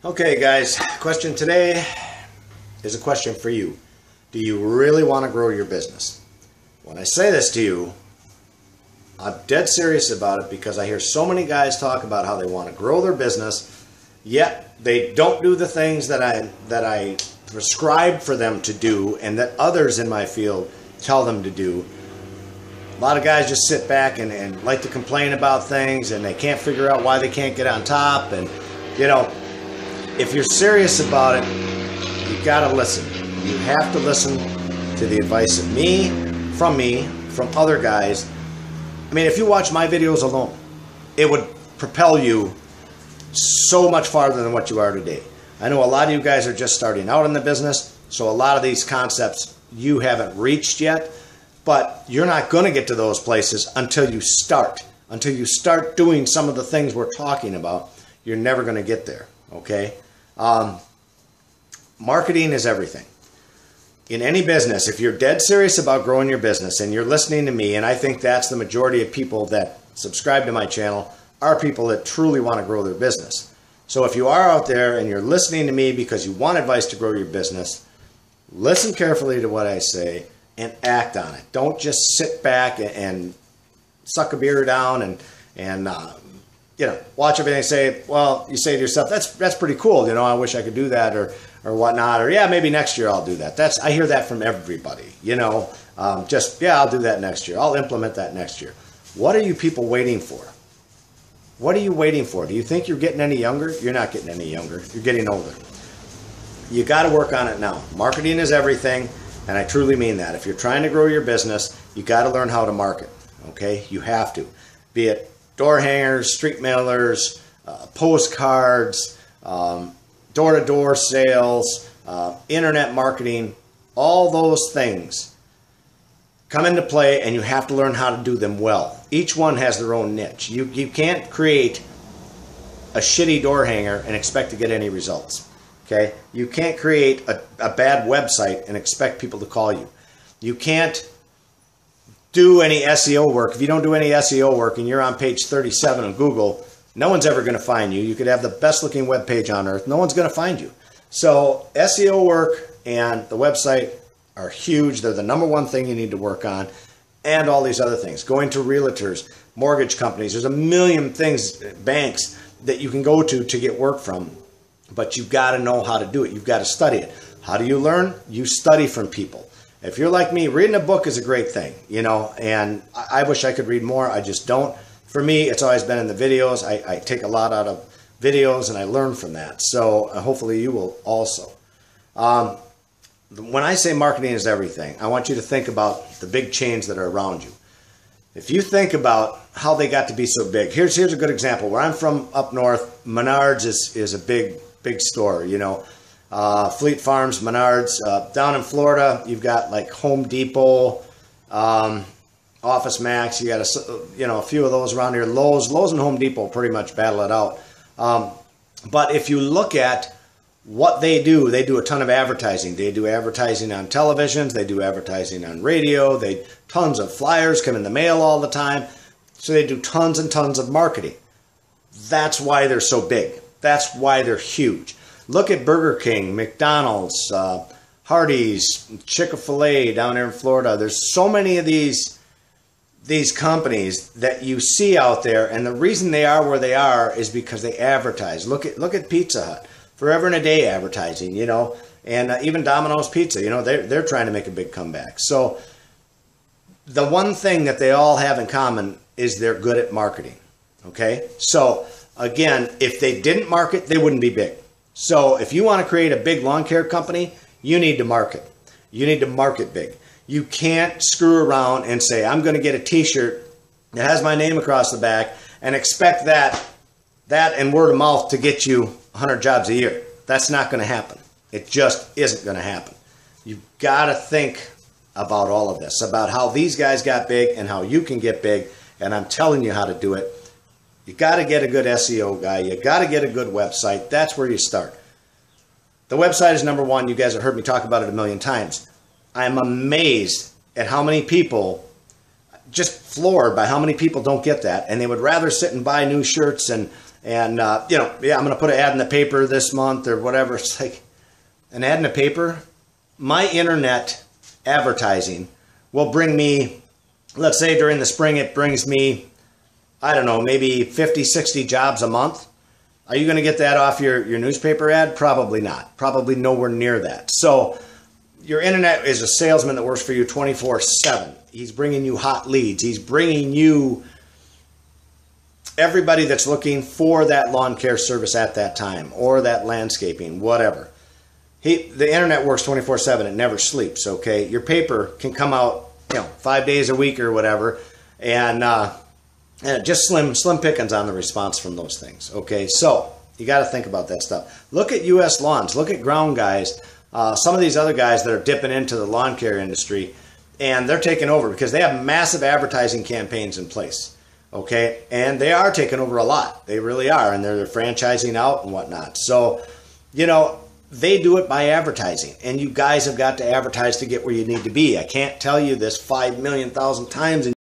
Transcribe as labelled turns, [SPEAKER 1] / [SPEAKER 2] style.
[SPEAKER 1] Okay guys, question today is a question for you. Do you really want to grow your business? When I say this to you, I'm dead serious about it because I hear so many guys talk about how they want to grow their business, yet they don't do the things that I prescribe for them to do and that others in my field tell them to do. A lot of guys just sit back and like to complain about things, and they can't figure out why they can't get on top. And you know, if you're serious about it, you gotta listen. You have to listen to the advice of me, from other guys. I mean, if you watch my videos alone, it would propel you so much farther than what you are today. I know a lot of you guys are just starting out in the business, so a lot of these concepts you haven't reached yet, but you're not going to get to those places until you start. Until you start doing some of the things we're talking about, you're never going to get there, okay? Marketing is everything. In any business, if you're dead serious about growing your business and you're listening to me, and I think that's the majority of people that subscribe to my channel are people that truly want to grow their business. So if you are out there and you're listening to me because you want advice to grow your business, listen carefully to what I say and act on it. Don't just sit back and suck a beer down and you know, watch everything and say, well, you say to yourself, that's pretty cool. You know, I wish I could do that or whatnot, or yeah, maybe next year I'll do that. I hear that from everybody, you know, yeah, I'll do that next year. I'll implement that next year. What are you people waiting for? What are you waiting for? Do you think you're getting any younger? You're not getting any younger. You're getting older. You got to work on it now. Marketing is everything, and I truly mean that. If you're trying to grow your business, you got to learn how to market, okay? You have to. Be it door hangers, street mailers, postcards, door-to-door sales, internet marketing, all those things come into play, and you have to learn how to do them well. Each one has their own niche. You can't create a shitty door hanger and expect to get any results, okay? You can't create a bad website and expect people to call you. You can't do any SEO work. If you don't do any SEO work and you're on page 37 of Google, no one's ever going to find you. You could have the best looking web page on earth. No one's going to find you. So SEO work and the website are huge. They're the number one thing you need to work on, and all these other things. Going to realtors, mortgage companies. There's a million things, banks that you can go to get work from, but you've got to know how to do it. You've got to study it. How do you learn? You study from people. If you're like me, reading a book is a great thing, you know, and I wish I could read more. I just don't. For me, it's always been in the videos. I take a lot out of videos and I learn from that. So hopefully you will also. When I say marketing is everything, I want you to think about the big chains that are around you. If you think about how they got to be so big, here's a good example. Where I'm from up north, Menards is a big store, you know. Fleet Farms, Menards. Down in Florida, you've got like Home Depot, Office Max. You got a few of those around here. Lowe's and Home Depot pretty much battle it out. But if you look at what they do a ton of advertising. They do advertising on televisions. They do advertising on radio. Tons of flyers come in the mail all the time. So they do tons and tons of marketing. That's why they're so big. That's why they're huge. Look at Burger King, McDonald's, Hardee's, Chick-fil-A down there in Florida. There's so many of these companies that you see out there, and the reason they are where they are is because they advertise. Look at Pizza Hut. Forever and a day advertising, you know, and even Domino's Pizza, you know, they're trying to make a big comeback. So the one thing that they all have in common is they're good at marketing, okay? So again, if they didn't market, they wouldn't be big. So if you want to create a big lawn care company, you need to market. You need to market big. You can't screw around and say, I'm going to get a t-shirt that has my name across the back and expect that and word of mouth to get you 100 jobs a year. That's not going to happen. It just isn't going to happen. You've got to think about all of this, about how these guys got big and how you can get big, and I'm telling you how to do it. You got to get a good SEO guy. You got to get a good website. That's where you start. The website is number one. You guys have heard me talk about it a million times. I'm amazed at how many people, just floored by how many people don't get that, and they would rather sit and buy new shirts and And, you know, yeah, I'm going to put an ad in the paper this month or whatever. It's like an ad in the paper. My internet advertising will bring me, let's say during the spring, it brings me, I don't know, maybe 50, 60 jobs a month. Are you going to get that off your newspaper ad? Probably not. Probably nowhere near that. So your internet is a salesman that works for you 24/7. He's bringing you hot leads. He's bringing you everybody that's looking for that lawn care service at that time, or that landscaping, whatever. The internet works 24/7. It never sleeps, okay? Your paper can come out, you know, 5 days a week or whatever, and just slim pickings on the response from those things, okay? So you got to think about that stuff. Look at U.S. Lawns. Look at Ground Guys. Some of these other guys that are dipping into the lawn care industry, and they're taking over because they have massive advertising campaigns in place. Okay, and they are taking over a lot. They really are, and they're franchising out and whatnot. So, you know, they do it by advertising, and you guys have got to advertise to get where you need to be. I can't tell you this 5 million times.